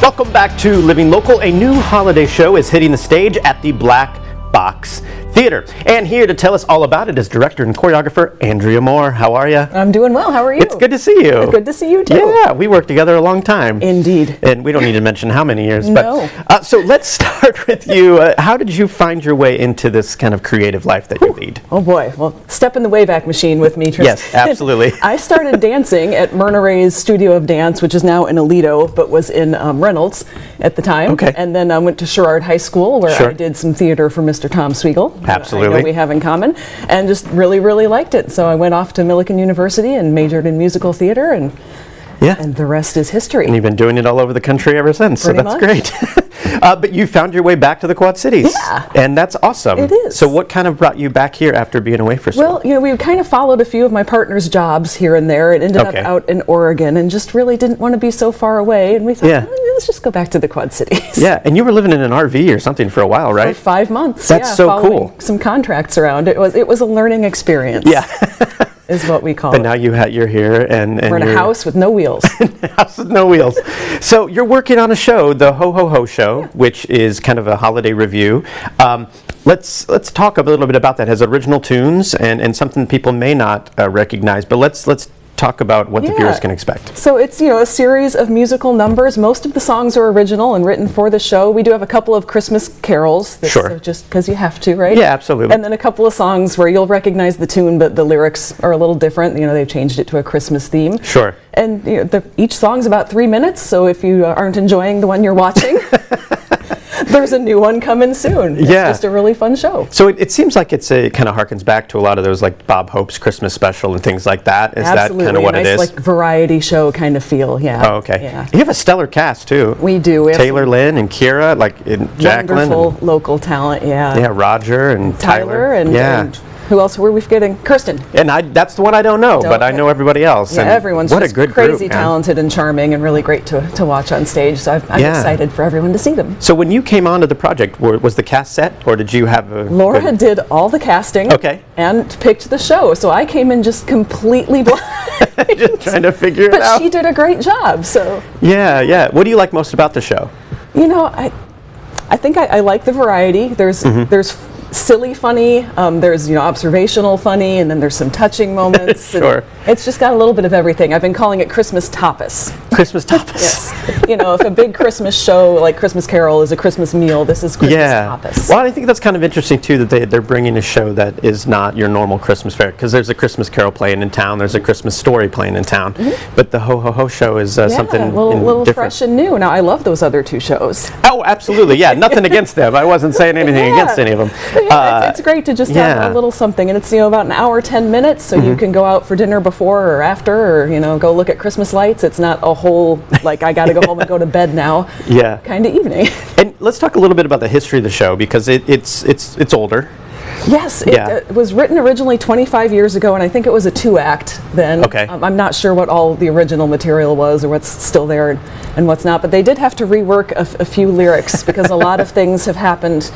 Welcome back to Living Local. A new holiday show is hitting the stage at the Black Box Theater. And here to tell us all about it is director and choreographer Andrea Moore. How are you? I'm doing well. How are you? It's good to see you. Good to see you too. Yeah, we worked together a long time. Indeed. And we don't need to mention how many years. No. But, so let's start with you. How did you find your way into this kind of creative life that you lead? Oh boy. Well, step in the Wayback Machine with me, Tristan. Yes, absolutely. I started dancing at Myrna Ray's Studio of Dance, which is now in Aledo, but was in Reynolds at the time. Okay. And then I went to Sherrard High School, where I did some theater for Mr. Tom Sweigel. Absolutely. I know we have in common, and just really, really liked it. So I went off to Millikan University and majored in musical theater, and the rest is history. And you've been doing it all over the country ever since, Pretty so that's great. But you found your way back to the Quad Cities. Yeah. And that's awesome. It is. So what kind of brought you back here after being away for so long? Well, we kind of followed a few of my partner's jobs here and there, and ended up out in Oregon, and just really didn't want to be so far away, and we thought, let's just go back to the Quad Cities. Yeah, and you were living in an RV or something for a while, right? For 5 months. That's so cool. Some contracts around. It was a learning experience. Yeah. Is what we call but it. But now you're here, and we're in a house with no wheels. House with no wheels. So you're working on a show, the Ho Ho Ho Show, which is kind of a holiday review. Let's talk a little bit about that. It has original tunes and something people may not recognize. But let's talk about what the viewers can expect. So it's a series of musical numbers. Most of the songs are original and written for the show. We do have a couple of Christmas carols. So just because you have to, right? Yeah, absolutely. And then a couple of songs where you'll recognize the tune, but the lyrics are a little different. They've changed it to a Christmas theme. Sure. And each song's about 3 minutes. So if you aren't enjoying the one you're watching, there's a new one coming soon. It's just a really fun show. So it seems like it kind of harkens back to a lot of those like Bob Hope's Christmas special and things like that. Is that kind of what it is? Like variety show kind of feel, Oh, okay. Yeah. You have a stellar cast too. We do. We have Taylor Lynn and Kira, Jacqueline. Wonderful local talent, Yeah, Roger and Tyler. And who else were we forgetting? Kirsten. And that's the one I don't know, but I know everybody else. Yeah, and everyone's what just a good crazy group, talented and charming and really great to watch on stage. So I'm excited for everyone to see them. So when you came onto the project, was the cast set, or did you have a... Laura did all the casting and picked the show. So I came in just completely blind. Just trying to figure it out. But she did a great job. So Yeah. What do you like most about the show? I think I like the variety. There's silly funny, there's observational funny, and then there's some touching moments. Sure. It's just got a little bit of everything. I've been calling it Christmas tapas. Christmas tapas. Yes. If a big Christmas show like Christmas Carol is a Christmas meal, this is Christmas tapas. Well, I think that's kind of interesting too, that they're bringing a show that is not your normal Christmas fare, because there's a Christmas Carol playing in town, there's a Christmas story playing in town, but the Ho Ho Ho Show is something a little different. Fresh and new. Now I love those other two shows. Oh, absolutely. Yeah, nothing against them. I wasn't saying anything against any of them. It's great to just have a little something, and it's about an hour, 10 minutes, so you can go out for dinner before or after, or go look at Christmas lights. It's not a whole I got to go home and go to bed now. Kind of evening. And let's talk a little bit about the history of the show, because it's older. Yes, it was written originally 25 years ago, and I think it was a 2-act then. Okay. I'm not sure what all the original material was or what's still there and what's not, but they did have to rework a few lyrics because a lot of things have happened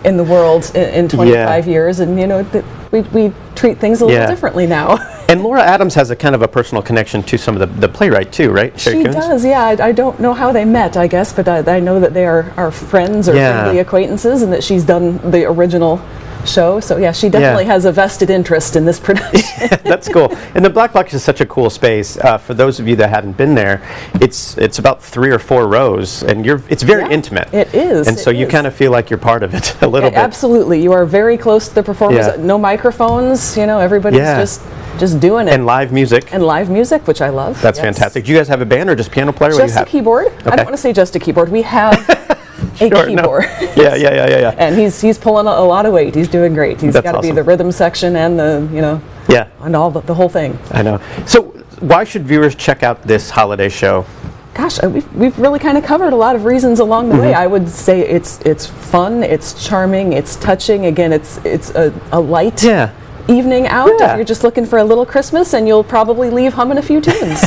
in the world in 25 years, and we treat things a little differently now. And Laura Adams has a kind of a personal connection to some of the playwright too, right? She does, I don't know how they met, I guess, but I know that they are friends or friendly acquaintances, and that she's done the original show. So she definitely has a vested interest in this production. That's cool. And the Black Box is such a cool space. For those of you that haven't been there, it's about 3 or 4 rows, and it's very intimate. It is. And so you kind of feel like you're part of it a little bit. Absolutely. You are very close to the performers. No microphones. Everybody's just doing it. And live music. Which I love. That's fantastic. Do you guys have a band or just piano player? Just a keyboard. I don't want to say just a keyboard. We have a keyboard. Yeah. And he's pulling a lot of weight. He's doing great. He's got to be the rhythm section and the and all the whole thing. I know. So why should viewers check out this holiday show? Gosh, we've really kind of covered a lot of reasons along the way. I would say it's fun, it's charming, it's touching. Again, it's a light evening out Yeah. if you're just looking for a little Christmas, and you'll probably leave humming a few tunes.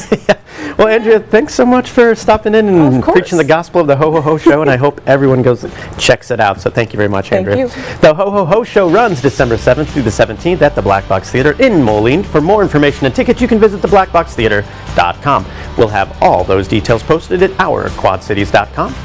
Well, Andrea, thanks so much for stopping in and Of course. preaching the gospel of the Ho Ho Ho Show, and I hope everyone goes and checks it out. So thank you very much, Thank Andrea. you. The Ho Ho Ho Show runs December 7th through the 17th at the Black Box Theater in Moline. For more information and tickets, you can visit theblackboxtheater.com. We'll have all those details posted at ourquadcities.com.